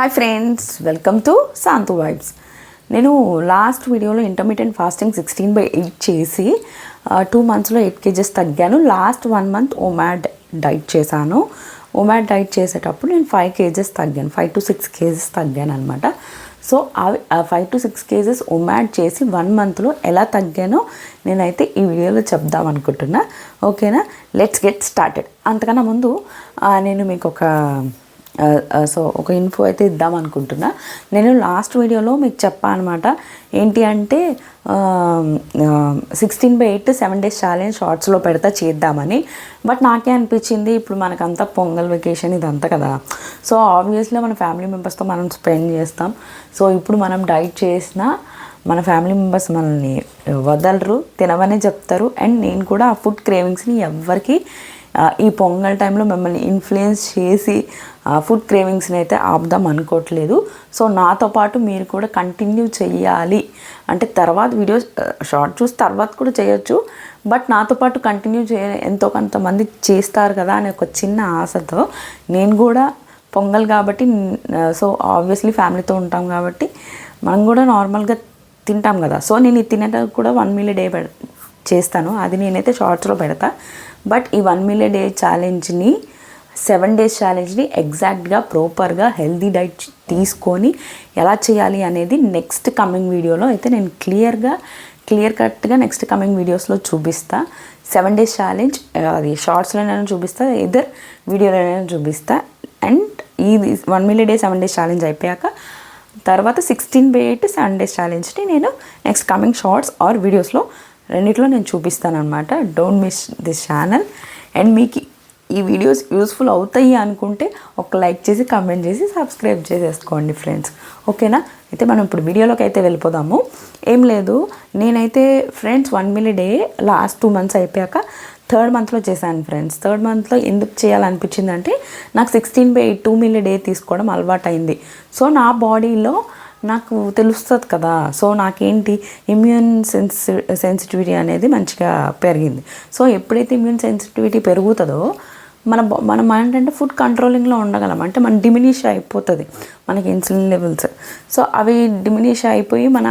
Hi friends, welcome to Shanthu vibes. నేను last వీడియోలో intermediate fasting 16/8 చేసి 2 monthsలో 8 kgs తగ్గాను. లాస్ట్ 1 month OMAD డైట్ చేశాను. OMAD డైట్ చేసేటప్పుడు నేను 5 kgs తగ్గాను, 5 to 6 kgs తగ్గాను అనమాట. సో అవి 5 to 6 kgs OMAD చేసి 1 monthలో ఎలా తగ్గానో నేనైతే ఈ వీడియోలో చెప్దాం అనుకుంటున్నా. ఓకేనా, లెట్స్ గెట్ స్టార్టెడ్. అంతకన్నా ముందు నేను మీకు ఒక ఇన్ఫో అయితే ఇద్దాం అనుకుంటున్నా. నేను లాస్ట్ వీడియోలో మీకు చెప్పాను అనమాట, ఏంటి అంటే 16/8 7 days ఛాలెంజ్ షార్ట్స్లో పెడతా చేద్దామని. బట్ నాకే అనిపించింది, ఇప్పుడు మనకంతా పొంగల్ వెకేషన్ ఇదంతా కదా, సో ఆబ్వియస్లీ మన ఫ్యామిలీ మెంబర్స్తో మనం స్పెండ్ చేస్తాం. సో ఇప్పుడు మనం డైట్ చేసినా మన ఫ్యామిలీ మెంబర్స్ మనల్ని వదలరు, తినవనే చెప్తారు. అండ్ నేను కూడా ఆ ఫుడ్ క్రేవింగ్స్ని ఎవ్వరికి ఈ పొంగల్ టైంలో మిమ్మల్ని ఇన్ఫ్లుయెన్స్ చేసి ఫుడ్ క్రేవింగ్స్ని అయితే ఆపుదాం అనుకోవట్లేదు. సో నాతో పాటు మీరు కూడా కంటిన్యూ చేయాలి అంటే, తర్వాత వీడియోస్ షార్ట్ చూసి తర్వాత కూడా చేయొచ్చు, బట్ నాతో పాటు కంటిన్యూ ఎంతో కొంతమంది చేస్తారు కదా అనే ఒక చిన్న ఆశతో నేను కూడా పొంగల్ కాబట్టి, సో ఆబ్వియస్లీ ఫ్యామిలీతో ఉంటాం కాబట్టి మనం కూడా నార్మల్గా తింటాం కదా. సో నేను ఇది తినేటప్పుడు కూడా 1 meal a day చేస్తాను, అది నేనైతే షార్ట్స్లో పెడతా. బట్ ఈ 1 meal a day ఛాలెంజ్ని 7 days ఛాలెంజ్ని ఎగ్జాక్ట్గా ప్రాపర్గా హెల్దీ డైట్ తీసుకొని ఎలా చేయాలి అనేది నెక్స్ట్ కమింగ్ వీడియోలో అయితే నేను క్లియర్ కట్గా నెక్స్ట్ కమింగ్ వీడియోస్లో చూపిస్తా. 7 days ఛాలెంజ్ అది షార్ట్స్లోనైనా చూపిస్తా, ఎదర్ వీడియోలోనైనా చూపిస్తా. అండ్ ఈ 1 meal a day 7 days challenge అయిపోయాక తర్వాత 16/8 7 days ఛాలెంజ్ని నేను నెక్స్ట్ కమింగ్ షార్ట్స్ ఆర్ వీడియోస్లో రెండిట్లో నేను చూపిస్తాను అనమాట. Don't miss this channel. And మీకు ఈ వీడియోస్ యూస్ఫుల్ అవుతాయి అనుకుంటే ఒక లైక్ చేసి కమెంట్ చేసి సబ్స్క్రైబ్ చేసేసుకోండి ఫ్రెండ్స్. ఓకేనా, అయితే మనం ఇప్పుడు వీడియోలోకి అయితే వెళ్ళిపోదాము. ఏం లేదు, నేనైతే friends 1 meal a day last 2 months అయిపోయాక 3rd monthలో చేశాను ఫ్రెండ్స్. 3rd monthలో ఎందుకు చేయాలనిపించింది అంటే, నాకు 16/8 2 meal a day తీసుకోవడం అలవాటు అయింది. సో నా బాడీలో నాకు తెలుస్తుంది కదా, సో నాకేంటి ఇమ్యూన్ సెన్సిటివిటీ అనేది మంచిగా పెరిగింది. సో ఎప్పుడైతే ఇమ్యూన్ సెన్సిటివిటీ పెరుగుతుందో మనం ఏంటంటే ఫుడ్ కంట్రోలింగ్లో ఉండగలం, అంటే మన డిమినిష్ అయిపోతుంది మనకి ఇన్సులిన్ లెవెల్స్. సో అవి డిమినిష్ అయిపోయి మన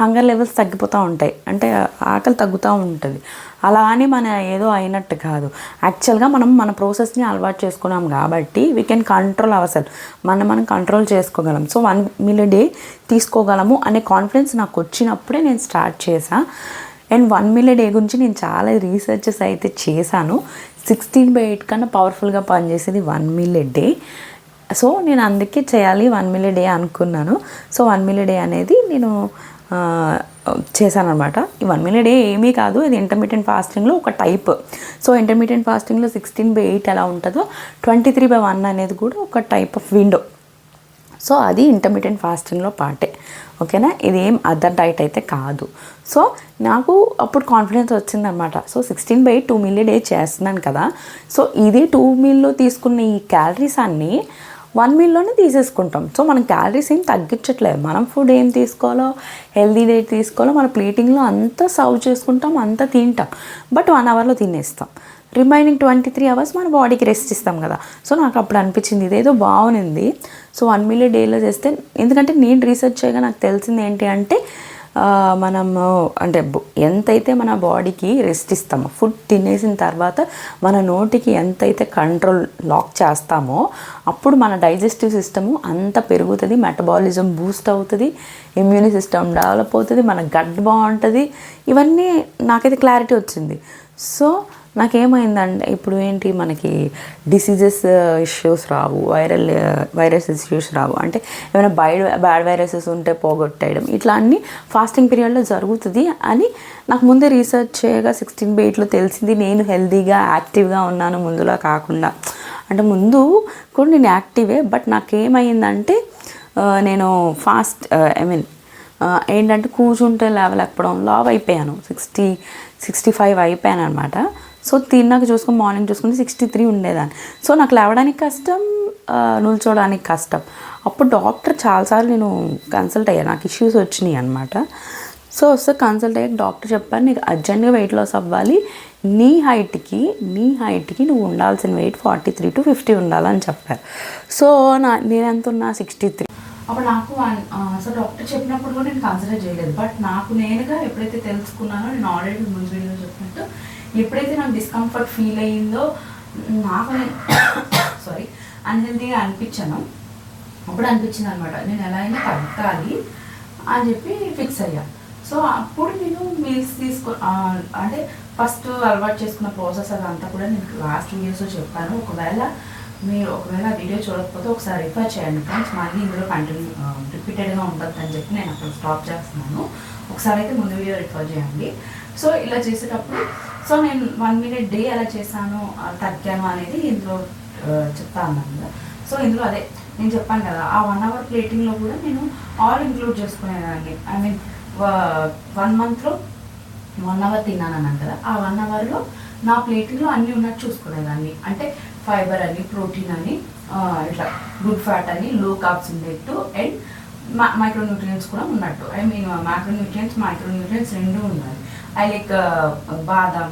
హంగర్ లెవెల్స్ తగ్గిపోతూ ఉంటాయి, అంటే ఆకలి తగ్గుతూ ఉంటుంది. అలా అని మన ఏదో అయినట్టు కాదు, యాక్చువల్గా మన ప్రాసెస్ని అలవాటు చేసుకున్నాం కాబట్టి వీ కెన్ కంట్రోల్ అవర్, మనం కంట్రోల్ చేసుకోగలం. సో 1 meal a day తీసుకోగలము అనే కాన్ఫిడెన్స్ నాకు వచ్చినప్పుడే నేను స్టార్ట్ చేశాను. అండ్ 1 meal a day గురించి నేను చాలా రీసెర్చెస్ అయితే చేశాను. 16/8 కన్నా పవర్ఫుల్గా పనిచేసేది 1 meal a day. సో నేను అందుకే చేయాలి 1 meal a day అనుకున్నాను. సో 1 meal a day అనేది నేను చేశాను అనమాట. ఈ 1 meal a day ఏమీ కాదు, ఇది ఇంటర్మీడియట్ ఫాస్టింగ్లో ఒక టైప్. సో ఇంటర్మీడియట్ ఫాస్టింగ్లో 16/8 ఎలా ఉంటుందో 23/1 అనేది కూడా ఒక టైప్ ఆఫ్ విండో. సో అది ఇంటర్మీడియట్ ఫాస్టింగ్లో పార్టే. ఓకేనా, ఇది ఏం అదర్ డైట్ అయితే కాదు. సో నాకు అప్పుడు కాన్ఫిడెన్స్ వచ్చిందనమాట. సో 16/8 2 meal a day చేస్తున్నాను కదా, సో ఇదే 2 mealలో తీసుకున్న ఈ క్యాలరీస్ అన్నీ 1 mealలోనే తీసేసుకుంటాం. సో మనం క్యాలరీస్ ఏం తగ్గించట్లేదు, మనం ఫుడ్ ఏం తీసుకోవాలో హెల్దీ డైట్ తీసుకోవాలో మన ప్లేటింగ్లో అంతా సర్వ్ చేసుకుంటాం, అంతా తింటాం. బట్ 1 hourలో తినేస్తాం, రిమైనింగ్ 23 hours మన బాడీకి రెస్ట్ ఇస్తాం కదా. సో నాకు అప్పుడు అనిపించింది ఇదేదో బాగుంది. సో 1 meal a dayలో చేస్తే, ఎందుకంటే నేను రీసెర్చ్ చేయగా నాకు తెలిసింది ఏంటి అంటే, మనము అంటే ఎంతైతే మన బాడీకి రెస్ట్ ఇస్తామో, ఫుడ్ తినేసిన తర్వాత మన నోటికి ఎంతైతే కంట్రోల్ లాక్ చేస్తామో అప్పుడు మన డైజెస్టివ్ సిస్టము అంత పెరుగుతుంది, మెటబాలిజం బూస్ట్ అవుతుంది, ఇమ్యూని సిస్టమ్ డెవలప్ అవుతుంది, మన గట్ బాగుంటుంది. ఇవన్నీ నాకైతే క్లారిటీ వచ్చింది. సో నాకేమైందంటే, ఇప్పుడు ఏంటి మనకి డిసీజెస్ ఇష్యూస్ రావు, వైరస్ ఇష్యూస్ రావు, అంటే ఏమైనా బ్యాడ్ వైరసెస్ ఉంటే పోగొట్టేయడం ఇట్లా అన్నీ ఫాస్టింగ్ పీరియడ్లో జరుగుతుంది అని నాకు ముందే రీసెర్చ్ చేయగా 16/8లో తెలిసింది. నేను హెల్తీగా యాక్టివ్గా ఉన్నాను ముందులా కాకుండా, అంటే ముందు కూడా నేను యాక్టివే, బట్ నాకేమైందంటే నేను ఏంటంటే కూర్చుంటే లేవలేకపోవడం, లావ్ అయిపోయాను, 65 అయిపోయాను అనమాట. సో తిన్నాక మార్నింగ్ చూసుకుంటే 63 ఉండేదాన్ని. సో నాకు లేవడానికి కష్టం, నిల్చోడానికి కష్టం. అప్పుడు డాక్టర్ చాలాసార్లు నేను కన్సల్ట్ అయ్యాను, నాకు ఇష్యూస్ వచ్చినాయి అనమాట. సో కన్సల్ట్ అయ్యాక డాక్టర్ చెప్పారు, నీకు అర్జెంట్గా వెయిట్ లాస్ అవ్వాలి, నీ హైట్కి నువ్వు ఉండాల్సిన వెయిట్ 43 to 50 ఉండాలని చెప్పారు. సో నేనెంత ఉన్నా 63. అప్పుడు నాకు సో డాక్టర్ చెప్పినప్పుడు కూడా నేను కన్సిడర్ చేయలేదు. బట్ నాకు నేనుగా ఎప్పుడైతే తెలుసుకున్నానో, నేను ఆల్రెడీ ముందు వీడియో చెప్పినట్టు ఎప్పుడైతే నాకు డిస్కంఫర్ట్ ఫీల్ అయ్యిందో, నాకు సారీ అన్హెల్తీగా అనిపించాను, అప్పుడు అనిపించింది అనమాట నేను ఎలా అయినా తగ్గాలి అని చెప్పి ఫిక్స్ అయ్యా. సో అప్పుడు నేను మీల్స్ అంటే ఫస్ట్ అలవాటు చేసుకున్న ప్రాసెస్ అదంతా కూడా నేను లాస్ట్ వీడియోస్లో చెప్పాను. ఒకవేళ వీడియో చూడకపోతే ఒకసారి రిఫర్ చేయండి ఫ్రెండ్స్. మళ్ళీ ఇందులో రిపీటెడ్గా ఉంటుంది అని చెప్పి నేను అక్కడ స్టాప్ చేస్తున్నాను. ఒకసారి అయితే ముందు వీడియో రిఫర్ చేయండి. సో ఇలా చేసేటప్పుడు సో నేను 1 minute డే ఎలా చేశాను, తగ్గాను అనేది ఇందులో చెప్తా అన్నాను కదా. సో ఇందులో అదే నేను చెప్పాను కదా, ఆ 1 hour ప్లేటింగ్లో కూడా నేను ఆల్ ఇంక్లూడ్ చేసుకునేదాన్ని. ఐ మీన్ 1 monthలో 1 hour తిన్నాను అన్నాను కదా, ఆ 1 hourలో నా ప్లేటింగ్లో అన్నీ ఉన్నట్టు చూసుకునేదాన్ని. అంటే ఫైబర్ అని, ప్రోటీన్ అని, ఇట్లా గుడ్ ఫ్యాట్ అని, లో కార్బ్స్ ఉండేట్టు, అండ్ మైక్రోన్యూట్రియంట్స్ కూడా ఉన్నట్టు. ఐ మీన్ మైక్రోన్యూట్రియంట్స్ రెండు ఉండాలి. ఐ లైక్ బాదం,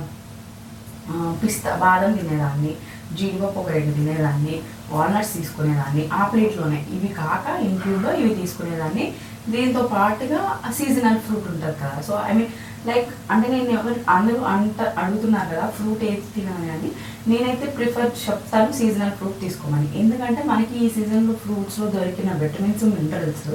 పిస్తా, బాదం తినేదాన్ని, జీడిపప్పు ఒక 2 తినేదాన్ని, వాల్నట్స్ తీసుకునేదాన్ని ఆ ప్లేట్లోనే. ఇవి కాక ఇంక్లూడ్లో ఇవి తీసుకునేదాన్ని. దీంతో పాటుగా సీజనల్ ఫ్రూట్ ఉంటుంది కదా. సో ఐ మీన్ లైక్ అంటే నేను అందరూ అడుగుతున్నారు కదా ఫ్రూట్ ఏది తినాలి అని. నేనైతే ప్రిఫర్ చెప్తాను సీజనల్ ఫ్రూట్ తీసుకోమని. ఎందుకంటే మనకి ఈ సీజన్లో ఫ్రూట్స్లో దొరికిన విటమిన్స్, మినరల్స్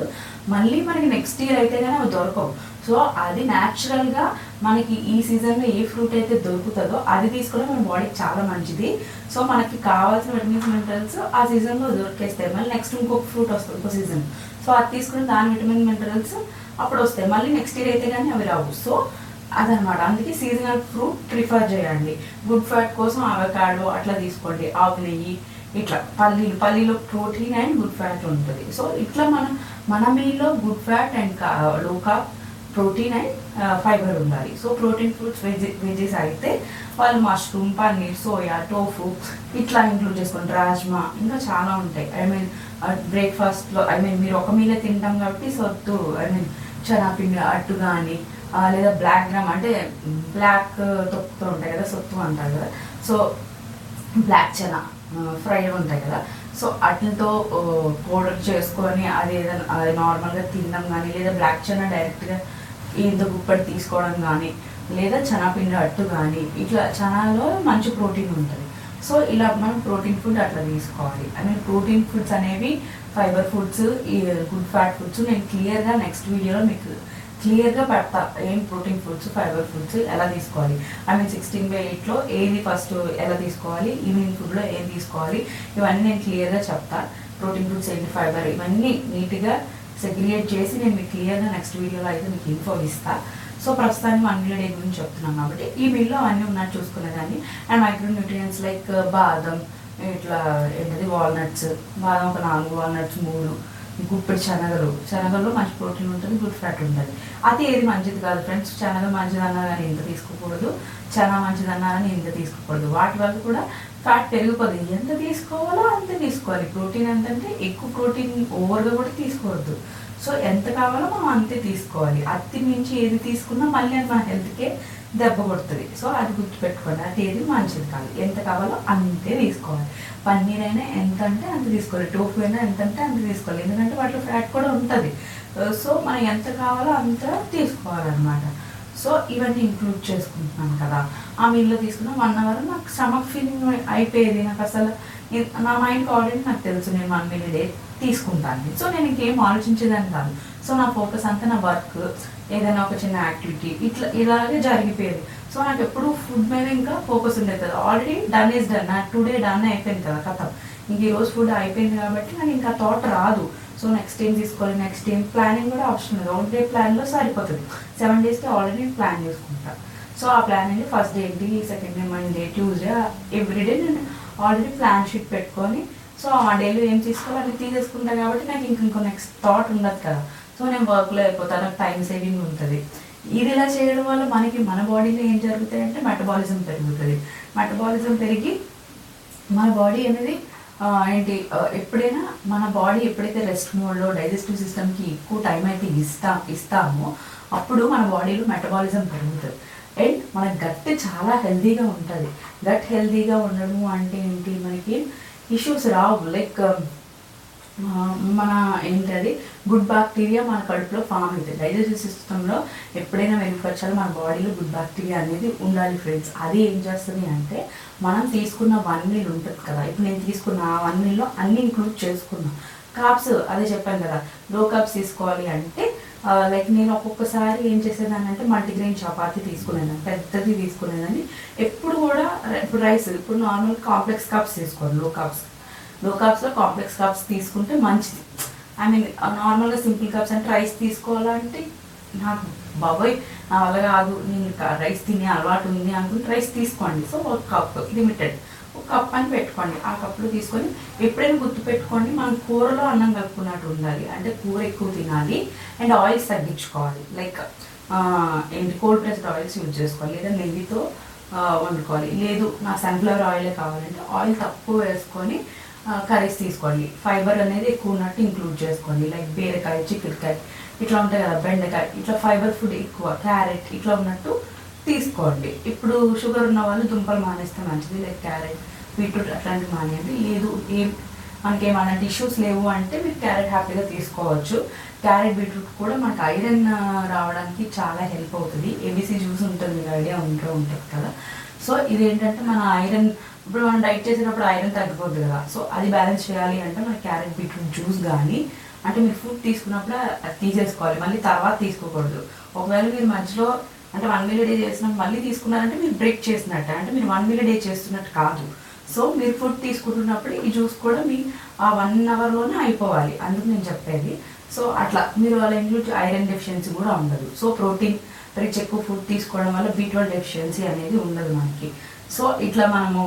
మళ్ళీ మనకి నెక్స్ట్ ఇయర్ అయితే కానీ అవి దొరకవు. సో అది న్యాచురల్గా మనకి ఈ సీజన్లో ఏ ఫ్రూట్ అయితే దొరుకుతుందో అది తీసుకోవడం మన బాడీకి చాలా మంచిది. సో మనకి కావాల్సిన విటమిన్స్, మినరల్స్ ఆ సీజన్లో దొరికేస్తాయి. మళ్ళీ నెక్స్ట్ ఇంకొక ఫ్రూట్ వస్తుంది ఇంకో సీజన్. సో అది తీసుకుని దాని విటమిన్, మినరల్స్ అప్పుడు వస్తాయి. మళ్ళీ నెక్స్ట్ ఇయర్ అయితే కానీ అవి రావు. సో అదనమాట. అందుకే సీజనల్ ఫ్రూట్ ప్రిఫర్ చేయండి. గుడ్ ఫ్యాట్ కోసం అవకాడో అట్లా తీసుకోండి, ఆవు నెయ్యి, ఇట్లా పల్లీలో ప్రోటీన్ అండ్ గుడ్ ఫ్యాట్ ఉంటుంది. సో ఇట్లా మన మీల్లో good fat and low carb, protein and fibre ఉండాలి. సో ప్రోటీన్ ఫుడ్స్ వెజెస్ అయితే వాళ్ళు మష్రూమ్, పన్నీర్, సోయా, టోఫు ఇట్లా ఇంక్లూడ్ చేసుకోండి. రాజ్మా, ఇంకా చాలా ఉంటాయి. ఐ మీన్ బ్రేక్ఫాస్ట్లో మీరు ఒక మీలే తింటాం కాబట్టి సొత్తు, శనగపిండి అట్టు కానీ, లేదా బ్లాక్ గ్రామ్ అంటే బ్లాక్ తొక్కుతూ ఉంటాయి కదా, సొత్తు అంటారు కదా. సో బ్లాక్ చనా ఫ్రై ఉంటాయి కదా. సో వాటితో పౌడర్ చేసుకొని అది ఏదైనా అది నార్మల్గా తినడం కానీ, లేదా బ్లాక్ చనా డైరెక్ట్గా ఇంత గుప్పటి తీసుకోవడం కానీ, లేదా చనాపిండి అట్టు కానీ, ఇట్లా చనాలో మంచి ప్రోటీన్ ఉంటుంది. సో ఇలా మనం ప్రోటీన్ ఫుడ్ అట్లా తీసుకోవాలి. ప్రోటీన్ ఫుడ్స్ అనేవి ఫైబర్ ఫుడ్స్, ఈ గుడ్ ఫ్యాట్ ఫుడ్స్ నేను క్లియర్గా నెక్స్ట్ వీడియోలో మీకు క్లియర్గా పెడతా. ఏం ప్రోటీన్ ఫుడ్స్, ఫైబర్ ఫుడ్స్ ఎలా తీసుకోవాలి, 16/8లో ఏది ఫస్ట్ ఎలా తీసుకోవాలి, ఈవినింగ్ ఫుడ్లో ఏది తీసుకోవాలి, ఇవన్నీ నేను క్లియర్గా చెప్తా. ప్రోటీన్ ఫుడ్స్ ఏంటి, ఫైబర్, ఇవన్నీ నీట్గా సెగ్రిగేట్ చేసి నేను మీకు క్లియర్గా నెక్స్ట్ వీడియోలో అయితే మీకు ఇన్ఫో ఇస్తా. సో ప్రస్తుతానికి 1 meal డే గురించి చెప్తున్నాం కాబట్టి ఈ మీల్లో అవన్నీ ఉన్నట్టు చూసుకునేదాన్ని. అండ్ మైక్రోన్యూట్రియంట్స్ లైక్ బాదం, ఇట్లా ఏంటది వాల్నట్స్, బాదం ఒక 4 వాల్నట్స్ 3, గుప్పెడు శనగల్లో మంచి ప్రోటీన్ ఉంటుంది, గుడ్ ఫ్యాట్ ఉంటుంది. అది ఏది మంచిది కాదు ఫ్రెండ్స్. శనగ మంచిదన్నా కానీ ఇంత తీసుకోకూడదు, చనా మంచిదన్నా కానీ ఇంత తీసుకోకూడదు. వాటి వల్ల కూడా ఫ్యాట్ పెరిగిపోతుంది. ఎంత తీసుకోవాలో అంతే తీసుకోవాలి. ప్రోటీన్ ఎంతంటే ఎక్కువ ప్రోటీన్ ఓవర్గా కూడా తీసుకోవద్దు. సో ఎంత కావాలో మనం అంతే తీసుకోవాలి. అతి మించి ఏది తీసుకున్నా మళ్ళీ అది మన హెల్త్కే దెబ్బ కొడుతుంది. సో అది గుర్తుపెట్టుకోండి, అది ఏది మంచిది కాదు. ఎంత కావాలో అంతే తీసుకోవాలి. పన్నీర్ అయినా ఎంత అంటే అంత తీసుకోవాలి, టోఫు అయినా ఎంత అంటే అంత తీసుకోవాలి. ఎందుకంటే వాటిలో ఫ్యాట్ కూడా ఉంటుంది. సో మనం ఎంత కావాలో అంత తీసుకోవాలన్నమాట. సో ఇవన్నీ ఇంక్లూడ్ చేసుకుంటున్నాను కదా. ఆ మీల్లో తీసుకున్న 1 hour నాకు స్టమక్ ఫీలింగ్ అయిపోయేది. నాకు అసలు నా మైండ్కి ఆల్రెడీ నాకు తెలుసు నేను 1 meal డే తీసుకుంటాను. సో నేను ఇంకేం ఆలోచించేదాన్ని కాదు. సో నా ఫోకస్ అంతా నా వర్క్, ఏదైనా ఒక చిన్న యాక్టివిటీ ఇలాగే జరిగిపోయేది. సో నాకు ఎప్పుడు ఫుడ్ మీద ఇంకా ఫోకస్ ఉండేది కదా. ఆల్రెడీ డన్ ఈజ్ డన్, నాకు టుడే డన్ అయిపోయింది కదా కథ. ఇంక ఈరోజు ఫుడ్ అయిపోయింది కాబట్టి నాకు ఇంకా థాట్ రాదు. సో నెక్స్ట్ ఏం తీసుకోవాలి, నెక్స్ట్ ఏం ప్లానింగ్ కూడా అవసరం లేదు. 1 day ప్లాన్లో సరిపోతుంది. 7 daysకి ఆల్రెడీ ప్లాన్ చేసుకుంటా. సో ఆ ప్లాన్ ఏంటి, ఫస్ట్ డే ఏంటి, second day Monday, Tuesday, everyday నేను ఆల్రెడీ ప్లాన్ షీట్ పెట్టుకొని సో ఆ డేలో ఏం తీసుకోవాలి అది తీసేసుకుంటాను కాబట్టి నాకు ఇంకో నెక్స్ట్ థాట్ ఉండదు కదా. సో నేను వర్క్లో అయిపోతాను, నాకు టైం సేవింగ్ ఉంటుంది. ఇది ఇలా చేయడం వల్ల మన బాడీలో ఏం జరుగుతాయి అంటే మెటబాలిజం పెరుగుతుంది. మెటబాలిజం పెరిగి మన బాడీ అనేది ఎప్పుడైనా మన బాడీ ఎప్పుడైతే రెస్ట్ మోడ్లో డైజెస్టివ్ సిస్టమ్కి ఎక్కువ టైం అయితే ఇస్తామో అప్పుడు మన బాడీలో మెటబాలిజం పెరుగుతుంది. అండ్ మన గట్ చాలా హెల్తీగా ఉంటుంది. గట్ హెల్తీగా ఉండడము అంటే ఏంటి, మనకి ఇష్యూస్ రావు. లైక్ మన ఏంటది గుడ్ బ్యాక్టీరియా మన కడుపులో ఫామ్ అవుతుంది. డైజెస్టివ్ సిస్టంలో ఎప్పుడైనా వెనుకొచ్చాలో మన బాడీలో గుడ్ బ్యాక్టీరియా అనేది ఉండాలి ఫ్రెండ్స్. అది ఏం చేస్తుంది అంటే మనం తీసుకున్న 1 meal ఉంటుంది కదా, ఇప్పుడు నేను తీసుకున్న ఆ 1 mealలో అన్ని ఇంక్లూడ్ చేసుకున్నాను. కాప్స్ అదే చెప్పాను కదా, లో కాప్స్ తీసుకోవాలి అంటే లైక్ నేను ఒక్కొక్కసారి ఏం చేసేదాన్ని అంటే మల్టీగ్రెయిన్ చపాతీ తీసుకునేదాన్ని, పెద్దది తీసుకునేదాన్ని. ఎప్పుడు కూడా ఇప్పుడు రైస్, ఇప్పుడు నార్మల్ కాంప్లెక్స్ కాప్స్ తీసుకోండి, లో కాప్స్లో కాంప్లెక్స్ కాప్స్ తీసుకుంటే మంచిది. ఐ మీన్ నార్మల్గా సింపుల్ కాప్స్ అంటే రైస్ తీసుకోవాలంటే నాకు బాబోయ్ నా వల్ల కాదు, నేను రైస్ తినే అలవాటు ఉంది అనుకుంటే రైస్ తీసుకోండి. సో ఒక కప్ లిమిటెడ్, ఒక కప్ అని పెట్టుకోండి. ఆ కప్పులో తీసుకొని ఎప్పుడైనా గుర్తు పెట్టుకోండి, మనం కూరలో అన్నం కలుపుకున్నట్టు ఉండాలి. అంటే కూర ఎక్కువ తినాలి అండ్ ఆయిల్స్ తగ్గించుకోవాలి. లైక్ ఏంటి కోల్డ్ ప్రెస్డ్ ఆయిల్స్ యూజ్ చేసుకోవాలి, లేదా నెయ్యితో వండుకోవాలి. లేదు నాకు సన్ఫ్లవర్ ఆయిలే కావాలంటే ఆయిల్ తక్కువ వేసుకొని కర్రీస్ తీసుకోండి. ఫైబర్ అనేది ఎక్కువ ఉన్నట్టు ఇంక్లూడ్ చేసుకోండి. లైక్ బీరకాయ, చిక్కుడుకాయ ఇట్లా ఉంటాయి కదా, బెండకాయ, ఇట్లా ఫైబర్ ఫుడ్ ఎక్కువ, క్యారెట్ ఇట్లా ఉన్నట్టు తీసుకోండి. ఇప్పుడు షుగర్ ఉన్న వాళ్ళు దుంపలు మానేస్తే మంచిది. లైక్ క్యారెట్, బీట్రూట్ అట్లాంటివి మానేయండి. లేదు మనకేం అలాంటి ఇష్యూస్ లేవు అంటే మీరు క్యారెట్ హ్యాపీగా తీసుకోవచ్చు. క్యారెట్, బీట్రూట్ కూడా మనకు ఐరన్ రావడానికి చాలా హెల్ప్ అవుతుంది. ఏబీసీ జ్యూస్ ఉంటుంది, మీకు ఐడియా ఉంటుంది కదా. సో ఇదేంటంటే మన ఐరన్, ఇప్పుడు మనం డైట్ చేసేటప్పుడు ఐరన్ తగ్గిపోద్ది కదా, సో అది బ్యాలెన్స్ చేయాలి అంటే మన క్యారెట్, బీట్రూట్ జ్యూస్ కానీ అంటే మీరు ఫుడ్ తీసుకున్నప్పుడు అది తీసేసుకోవాలి, మళ్ళీ తర్వాత తీసుకోకూడదు. ఒకవేళ మీరు మధ్యలో అంటే 1 meal a day చేసినప్పుడు మళ్ళీ తీసుకున్నారంటే మీరు బ్రేక్ చేసినట్టు, అంటే మీరు 1 meal a day చేస్తున్నట్టు కాదు. సో మీరు ఫుడ్ తీసుకుంటున్నప్పుడు ఈ జ్యూస్ కూడా మీ ఆ 1 hourలోనే అయిపోవాలి, అందుకు నేను చెప్పేది. సో అట్లా మీరు వాళ్ళ ఇంక్లూడ్ ఐరన్ డెఫిషియన్సీ కూడా ఉండదు. సో ప్రోటీన్ రిచ్ ఎక్కువ ఫుడ్ తీసుకోవడం వల్ల B12 డెఫిషియన్సీ అనేది ఉండదు మనకి. సో ఇట్లా మనము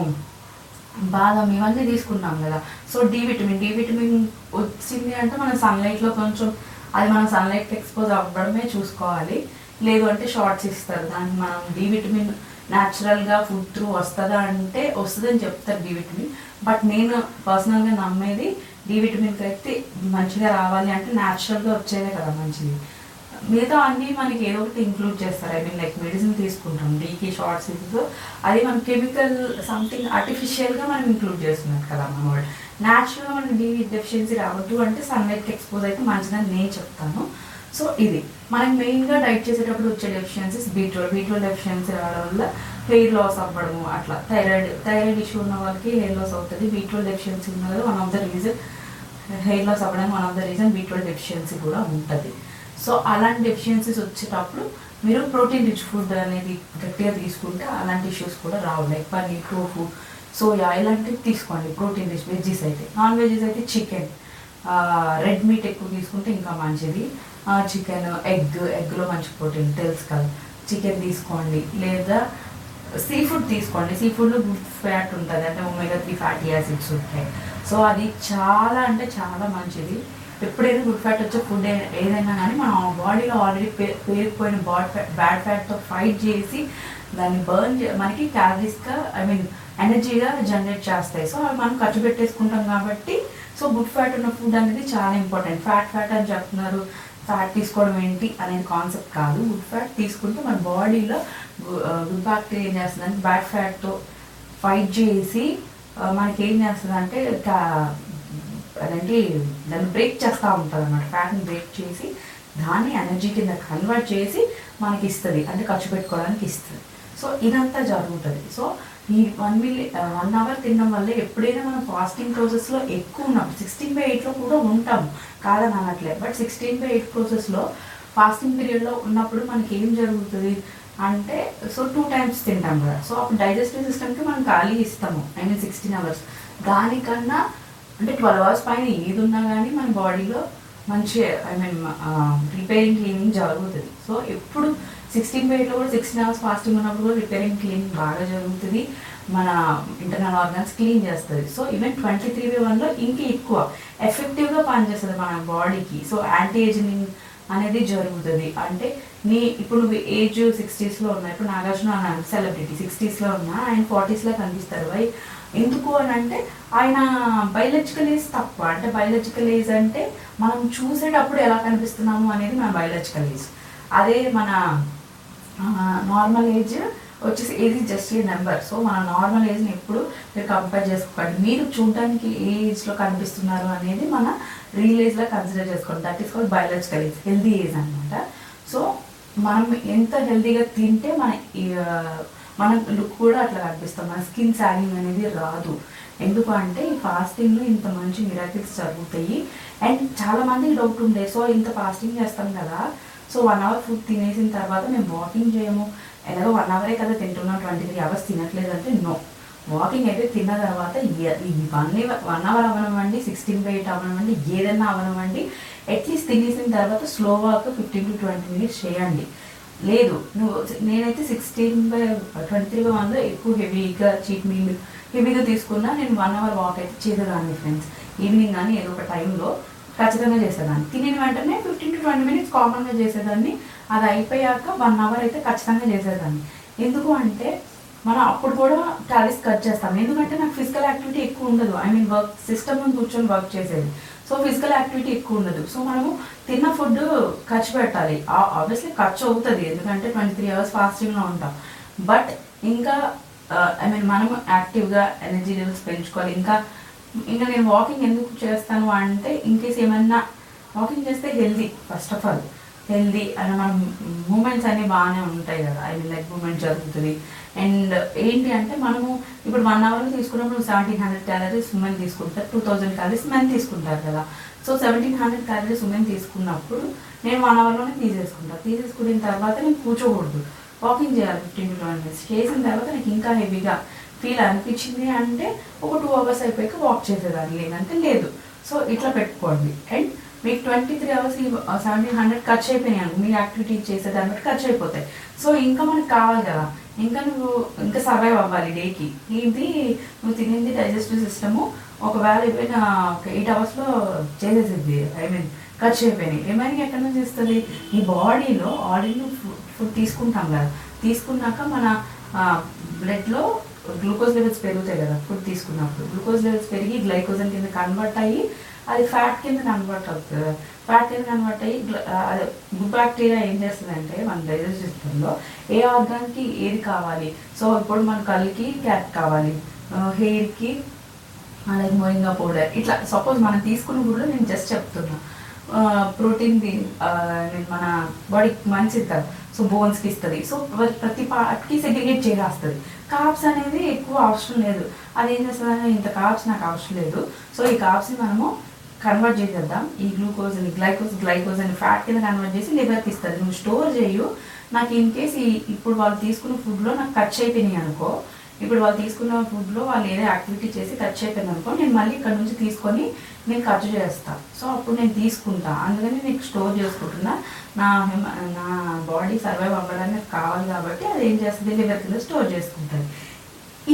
బాదం ఇవన్నీ తీసుకున్నాం కదా. సో డి విటమిన్ వచ్చింది అంటే మన సన్లైట్లో కొంచెం అది మనం సన్లైట్కి ఎక్స్పోజ్ అవ్వడమే చూసుకోవాలి. లేదు అంటే షార్ట్స్ ఇస్తారు, దానికి మనం డి విటమిన్ న్యాచురల్గా ఫుడ్ త్రూ వస్తుందా అంటే వస్తుందని చెప్తారు డి విటమిన్. బట్ నేను పర్సనల్గా నమ్మేది డి విటమిన్కి అయితే మంచిగా రావాలి అంటే న్యాచురల్గా వచ్చేదే కదా మంచిది. మిగతా అన్నీ మనకి ఏదో ఒకటి ఇంక్లూడ్ చేస్తారు. ఐ మీన్ లైక్ మెడిసిన్ తీసుకుంటాం డీకి షార్ట్స్ ఇదితో, అది మన కెమికల్ సంథింగ్ ఆర్టిఫిషియల్గా మనం ఇంక్లూడ్ చేస్తున్నట్టు కదా. మన వాళ్ళు న్యాచురల్గా మనకి డి డెఫిషియన్సీ రావద్దు అంటే సన్లైట్కి ఎక్స్పోజ్ అయితే మంచిదని నేను చెప్తాను. సో ఇది మనకి మెయిన్గా డైట్ చేసేటప్పుడు వచ్చే డెఫిషియన్సీస్ B12 డెఫిషియన్సీ రావడం వల్ల హెయిర్ లాస్ అవ్వడము, అట్లా థైరాయిడ్ ఇష్యూ ఉన్న వాళ్ళకి హెయిర్ లాస్ అవుతుంది. B12 డెఫిషియన్సీ ఉన్న కదా one of the reason hair loss అవ్వడానికి, one of the reason B12 deficiency కూడా ఉంటుంది. సో అలాంటి డెఫిషియన్సీస్ వచ్చేటప్పుడు మీరు ప్రోటీన్ రిచ్ ఫుడ్ అనేది గట్టిగా తీసుకుంటే అలాంటి ఇష్యూస్ కూడా రావు. లైక్ పన్నీర్, టోఫు, సోయా ఇలాంటివి తీసుకోండి ప్రోటీన్ రిచ్. వెజ్జెస్ అయితే, నాన్ వెజ్జెస్ అయితే చికెన్, రెడ్ మీట్ ఎక్కువ తీసుకుంటే ఇంకా మంచిది. చికెన్, ఎగ్లో మంచి ప్రోటీన్ తెలుసు కదా, చికెన్ తీసుకోండి. లేదా సీ ఫుడ్ తీసుకోండి. సీ ఫుడ్లో గుడ్ ఫ్యాట్ ఉంటుంది, అంటే omega-3 ఫ్యాటీ యాసిడ్స్ ఉంటాయి. సో అది చాలా అంటే చాలా మంచిది. ఎప్పుడైనా గుడ్ ఫ్యాట్ వచ్చే ఫుడ్ ఏదైనా కానీ మన బాడీలో ఆల్రెడీ పేరుకుపోయిన బ్యాడ్ ఫ్యాట్తో ఫైట్ చేసి దాన్ని బర్న్ మనకి క్యాలరీస్గా ఐ మీన్ ఎనర్జీగా జనరేట్ చేస్తాయి. సో అవి మనం ఖర్చు పెట్టేసుకుంటాం కాబట్టి సో గుడ్ ఫ్యాట్ ఉన్న ఫుడ్ అనేది చాలా ఇంపార్టెంట్. ఫ్యాట్ అని చెప్తున్నారు, ఫ్యాట్ తీసుకోవడం ఏంటి అనేది కాన్సెప్ట్ కాదు. గుడ్ ఫ్యాట్ తీసుకుంటే మన బాడీలో గుడ్ బ్యాక్టీరియా ఏం చేస్తుంది అంటే బ్యాడ్ ఫ్యాట్తో ఫైట్ చేసి మనకి ఏం చేస్తుంది అంటే అదేంటి దాన్ని బ్రేక్ చేస్తూ ఉంటుంది అన్నమాట. ఫ్యాట్ని బ్రేక్ చేసి దాన్ని ఎనర్జీ కింద కన్వర్ట్ చేసి మనకి ఇస్తుంది, అంటే ఖర్చు పెట్టుకోవడానికి ఇస్తుంది. సో ఇదంతా జరుగుతుంది. సో ఈ 1 hour తినడం వల్ల ఎప్పుడైనా మనం ఫాస్టింగ్ ప్రాసెస్లో ఎక్కువ ఉన్నప్పుడు 16/8లో కూడా ఉంటాము కాదని అనట్లే, బట్ 16/8 ప్రాసెస్లో ఫాస్టింగ్ పీరియడ్లో ఉన్నప్పుడు మనకి ఏం జరుగుతుంది అంటే సో 2 times తింటాం కదా. సో అప్పుడు డైజెస్టివ్ సిస్టమ్కి మనం ఖాళీ ఇస్తాము, ఐ మీన్ 16 hours. దానికన్నా అంటే 12 hours పైన ఏది ఉన్నా కానీ మన బాడీలో మంచి ఐ మీన్ రిపేరింగ్ క్లీనింగ్ జరుగుతుంది. సో ఎప్పుడు 16/8లో కూడా 16 hours ఫాస్టింగ్ ఉన్నప్పుడు కూడా రిపేరింగ్ క్లీనింగ్ బాగా జరుగుతుంది, మన ఇంటర్నల్ ఆర్గన్స్ క్లీన్ చేస్తుంది. సో ఈవెన్ 23/1లో ఇంకా ఎక్కువ ఎఫెక్టివ్గా పనిచేస్తుంది మన బాడీకి. సో యాంటీ ఏజింగ్ అనేది జరుగుతుంది. అంటే ఇప్పుడు నువ్వు ఏజ్ 60sలో ఉన్నా, ఇప్పుడు నాగార్జున సెలబ్రిటీ 60sలో ఉన్నా ఆయన 40sలో కనిపిస్తారు. ఎందుకు అని అంటే ఆయన బయాలజికల్ ఏజ్ తక్కువ. అంటే బయాలజికల్ ఏజ్ అంటే మనం చూసేటప్పుడు ఎలా కనిపిస్తున్నాము అనేది మన బయాలజికల్ ఏజ్. అదే మన నార్మల్ ఏజ్ వచ్చేసి age just a number. So మన నార్మల్ ఏజ్ని ఎప్పుడు మీరు కంపేర్ చేసుకోకండి. మీరు చూడడానికి ఏ ఏజ్లో కనిపిస్తున్నారు అనేది మన రియల్ ఏజ్లో కన్సిడర్ చేసుకోండి. That is called biological age, healthy age అనమాట. సో మనం ఎంత హెల్దీగా తింటే మన లుక్ కూడా అట్లా కనిపిస్తాం. మన స్కిన్ సాగింగ్ అనేది రాదు. ఎందుకు అంటే ఈ ఫాస్టింగ్లో ఇంత మంచి మిరాకిల్స్ జరుగుతాయి. అండ్ చాలామందికి డౌట్ ఉండే, సో ఇంత ఫాస్టింగ్ చేస్తాం కదా, సో 1 hour ఫుడ్ తినేసిన తర్వాత మేము వాకింగ్ చేయము, ఎలాగో 1 hour కదా తింటున్నాం, 23 hours తినట్లేదంటే నో. వాకింగ్ అయితే తిన్న తర్వాత 1 hour అవనివ్వండి, 16/8 అవనివ్వండి, ఏదైనా అవనివ్వండి, అట్లీస్ట్ తినేసిన తర్వాత స్లో వాక్ 15 to 20 minutes చేయండి. లేదు నేనైతే 16/23 ఎక్కువ హెవీగా చీట్ మీల్ హెవీగా తీసుకున్నా నేను 1 hour వాక్ అయితే చేసేదాన్ని ఫ్రెండ్స్. ఈవినింగ్ కానీ ఏదో ఒక టైంలో ఖచ్చితంగా చేసేదాన్ని. తినిన వెంటనే 15 to 20 minutes కామన్గా చేసేదాన్ని. అది అయిపోయాక 1 hour అయితే ఖచ్చితంగా చేసేదాన్ని. ఎందుకు అంటే మనం అప్పుడు కూడా క్యాలరీస్ కట్ చేస్తాం. ఎందుకంటే నాకు ఫిజికల్ యాక్టివిటీ ఎక్కువ ఉండదు. వర్క్ సిస్టమ్ ముందు కూర్చొని వర్క్ చేసేది. సో ఫిజికల్ యాక్టివిటీ ఎక్కువ ఉండదు. సో మనము తిన్న ఫుడ్ ఖర్చు పెట్టాలి. ఆబ్వియస్లీ ఖర్చు అవుతుంది, ఎందుకంటే 23 hours ఫాస్టింగ్లో ఉంటాం. బట్ ఇంకా మనము యాక్టివ్గా ఎనర్జీ లెవెల్స్ పెంచుకోవాలి. ఇంకా నేను వాకింగ్ ఎందుకు చేస్తాను అంటే, ఇన్కేస్ ఏమన్నా వాకింగ్ చేస్తే healthy, first of all healthy అని మనం మూమెంట్స్ అన్నీ బాగానే ఉంటాయి కదా, లైక్ మూమెంట్ జరుగుతుంది. అండ్ ఏంటి అంటే మనము ఇప్పుడు 1 hour తీసుకున్నప్పుడు 1700 calories ఉమెన్ తీసుకుంటారు, 2000 calories మెన్ తీసుకుంటారు కదా. సో 1700 calories ఉమెన్ తీసుకున్నప్పుడు నేను 1 hourలోనే తీసేసుకున్న తర్వాత నేను కూర్చోకూడదు, వాకింగ్ చేయాలి 15 to 20 minutes. చేసిన తర్వాత నాకు ఇంకా హెవీగా ఫీల్ అనిపించింది అంటే ఒక 2 hours అయిపోయాక వాక్ చేసేదాన్ని, లేదంటే లేదు. సో ఇట్లా పెట్టుకోండి. అండ్ మీకు 23 hours 1700 ఖర్చు అయిపోయినాయి, మీ యాక్టివిటీ చేసేదాన్ని బట్టి ఖర్చు అయిపోతాయి. సో ఇంకా మనకు కావాలి కదా, నువ్వు ఇంకా సర్వైవ్ అవ్వాలి డేకి. ఇది నువ్వు తినింది డైజెస్టివ్ సిస్టము ఒకవేళ అయిపోయిన ఒక 8 hours చేసేసిద్ది. ఖర్చు అయిపోయినాయి. రిమైనింగ్ ఎక్కడి నుంచి ఇస్తుంది? ఈ బాడీలో ఆల్రెడీ ఫుడ్ తీసుకుంటాం కదా, తీసుకున్నాక మన బ్లడ్లో గ్లూకోజ్ లెవెల్స్ పెరుగుతాయి కదా. ఫుడ్ తీసుకున్నప్పుడు గ్లూకోజ్ లెవెల్స్ పెరిగి గ్లైకోజన్ కింద కన్వర్ట్ అయ్యి అది ఫ్యాట్ కింద కన్వర్ట్ అవుతుంది. ఫ్యాట్ కింద కన్వర్ట్ అయ్యి అది గుడ్ బ్యాక్టీరియా ఏం చేస్తుందంటే మన డైజెస్ట్ సిస్టంలో ఏ ఆర్గాన్కి ఏది కావాలి. సో ఇప్పుడు మన కళ్ళకి క్యాట్ కావాలి, హెయిర్కి అలాగే మోరింగా పౌడర్, ఇట్లా సపోజ్ మనం తీసుకున్న కూడా నేను జస్ట్ చెప్తున్నా. ప్రోటీన్ మన బాడీకి మంచిది కదా, సో బోన్స్కి ఇస్తుంది. సో ప్రతి పార్ట్కి సెగ్రిగేట్ చేసేస్తుంది. కార్బ్స్ అనేది ఎక్కువ అవసరం లేదు. అది ఏం చేస్తుందంటే ఇంత కార్బ్స్ నాకు అవసరం లేదు, సో ఈ కార్బ్స్ని మనము కన్వర్ట్ చేసేద్దాం. ఈ గ్లూకోజ్ని గ్లైకోజ్ని ఫ్యాట్ కింద కన్వర్ట్ చేసి లివర్కి ఇస్తుంది. నువ్వు స్టోర్ చేయు. నాకు ఇన్ కేస్ ఇప్పుడు వాళ్ళు తీసుకున్న ఫుడ్లో నాకు ఖర్చు అయిపోయినాయి అనుకో, ఇప్పుడు వాళ్ళు తీసుకున్న ఫుడ్లో వాళ్ళు ఏదో యాక్టివిటీ చేసి ఖర్చు అయిపోయింది అనుకో, నేను మళ్ళీ ఇక్కడ నుంచి తీసుకొని నేను ఖర్చు చేస్తాను. సో అప్పుడు నేను తీసుకుంటా, అందుకని నీకు స్టోర్ చేసుకుంటున్నా. నా బాడీ సర్వైవ్ అవ్వడానికి కావాలి కాబట్టి అది ఏం చేస్తుంది, లివర్ కింద స్టోర్ చేసుకుంటుంది.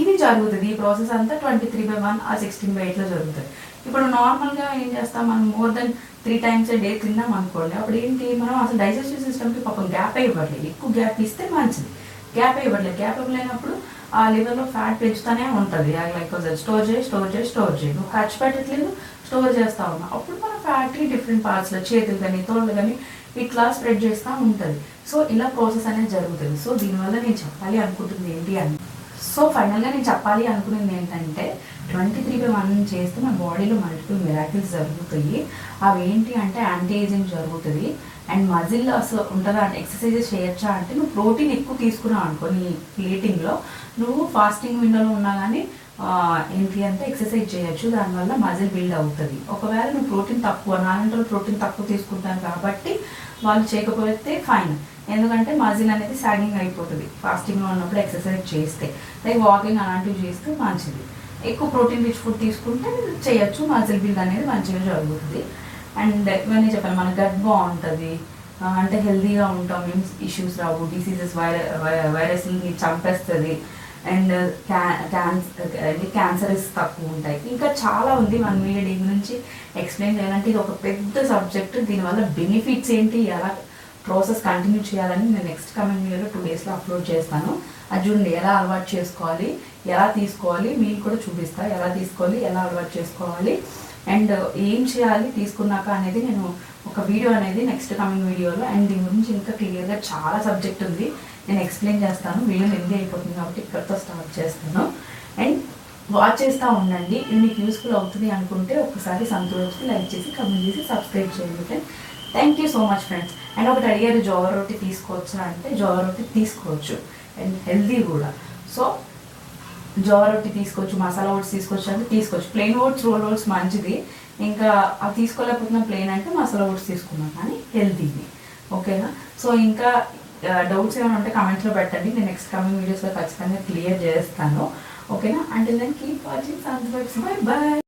ఇది జరుగుతుంది. ఈ ప్రాసెస్ అంతా 23/1 ఆ 16/8లో జరుగుతుంది. ఇప్పుడు నార్మల్గా ఏం చేస్తాం, మనం more than 3 times a day తిన్నాం అనుకోండి, అప్పుడు ఏంటి మనం అసలు డైజెస్టివ్ సిస్టమ్కి పాపం గ్యాప్ ఇవ్వట్లేదు. ఎక్కువ గ్యాప్ ఇస్తే మంచిది, గ్యాప్ ఇవ్వలేనప్పుడు ఆ లివర్లో ఫ్యాట్ పెంచుతూనే ఉంటుంది. ఆ గ్లైకోజన్ స్టోర్ చేయి. నువ్వు ఖర్చు పెట్టట్లేదు, స్టోర్ చేస్తూ ఉన్నావు. అప్పుడు మన ఫ్యాట్కి డిఫరెంట్ పార్ట్స్లో చేతులు కానీ తోళ్ళు కానీ ఇట్లా స్ప్రెడ్ చేస్తూ ఉంటుంది. సో ఇలా ప్రాసెస్ అనేది జరుగుతుంది. సో దీనివల్ల నేను చెప్పాలి అనుకుంటుంది ఏంటి అని, సో ఫైనల్గా నేను చెప్పాలి అనుకునేది ఏంటంటే 23/1 చేస్తే మన బాడీలో మల్టిపుల్ మిరాకిల్స్ జరుగుతాయి. అవి ఏంటి అంటే యాంటీ ఏజింగ్ జరుగుతుంది. అండ్ మజిల్ అసలు ఉంటుందా అంటే ఎక్సర్సైజెస్ చేయొచ్చా అంటే, నువ్వు ప్రోటీన్ ఎక్కువ తీసుకున్నావు అనుకో నీ ప్లేటింగ్లో, నువ్వు ఫాస్టింగ్ విండోలో ఉన్నా కానీ ఏంటి అంటే ఎక్సర్సైజ్ చేయొచ్చు, దానివల్ల మజిల్ బిల్డ్ అవుతుంది. ఒకవేళ నువ్వు ప్రోటీన్ తక్కువ, నా ఇంట్లో ప్రోటీన్ తక్కువ తీసుకుంటాను కాబట్టి వాళ్ళు చేయకపోతే ఫైన్, ఎందుకంటే మజిల్ అనేది సాగింగ్ అయిపోతుంది ఫాస్టింగ్లో ఉన్నప్పుడు ఎక్సర్సైజ్ చేస్తే. లైక్ వాకింగ్ అలాంటివి చేస్తే మంచిది. ఎక్కువ ప్రోటీన్ రిచ్ ఫుడ్ తీసుకుంటే చేయొచ్చు, మజిల్ బిల్డ్ అనేది మంచిగా జరుగుతుంది. అండ్ ఇవన్నీ చెప్పాలి, మన గట్ బాగుంటుంది, అంటే హెల్తీగా ఉంటాం, ఏం ఇష్యూస్ రావు, డిసీజెస్ వైరస్ని చంపేస్తుంది. అండ్ క్యాన్సర్స్ తక్కువ ఉంటాయి. ఇంకా చాలా ఉంది, 1 million దీని గురించి ఎక్స్ప్లెయిన్ చేయాలంటే ఇది ఒక పెద్ద సబ్జెక్ట్. దీనివల్ల బెనిఫిట్స్ ఏంటి, ఎలా ప్రాసెస్ కంటిన్యూ చేయాలని నేను నెక్స్ట్ కమింగ్ వీడియోలో 2 daysలో అప్లోడ్ చేస్తాను. అది చూడండి, ఎలా అలవాటు చేసుకోవాలి, ఎలా తీసుకోవాలి, మీకు కూడా చూపిస్తా ఎలా తీసుకోవాలి, ఎలా అలవాటు చేసుకోవాలి, అండ్ ఏం చేయాలి తీసుకున్నాక అనేది నేను ఒక వీడియో అనేది నెక్స్ట్ కమింగ్ వీడియోలో. అండ్ దీని గురించి ఇంకా క్లియర్గా చాలా సబ్జెక్ట్ ఉంది, నేను ఎక్స్ప్లెయిన్ చేస్తాను. వీడియో లెంతీ అయిపోతుంది కాబట్టి ఇక్కడితో స్టార్ట్ చేస్తాను. అండ్ వాచ్ చేస్తూ ఉండండి. ఇది మీకు యూస్ఫుల్ అవుతుంది అనుకుంటే ఒకసారి సంతోషి లైక్ చేసి కమెంట్ చేసి సబ్స్క్రైబ్ చేయండి friends. Thank you so much friends. And ఒకటి అడిగారు జోవర్ రొట్టి తీసుకోవచ్చా అంటే జోవర్ రొట్టి తీసుకోవచ్చు అండ్ హెల్దీ కూడా. సో జోవర్ రొట్టి తీసుకోవచ్చు, మసాలా ఓట్స్ తీసుకోవచ్చు అంటే తీసుకోవచ్చు. ప్లెయిన్ ఓట్స్ రోల్ ఓట్స్ మంచిది, ఇంకా అది తీసుకోలేకపోతున్నా ప్లెయిన్ అంటే మసాలా ఓట్స్ తీసుకున్నాం కానీ హెల్తీది. ఓకేనా? సో ఇంకా డౌట్స్ ఏమైనా ఉంటే కమెంట్స్లో పెట్టండి, నేను నెక్స్ట్ కమింగ్ వీడియోస్లో ఖచ్చితంగా క్లియర్ చేస్తాను. ఓకేనా? అంటే then keep watching. Bye bye.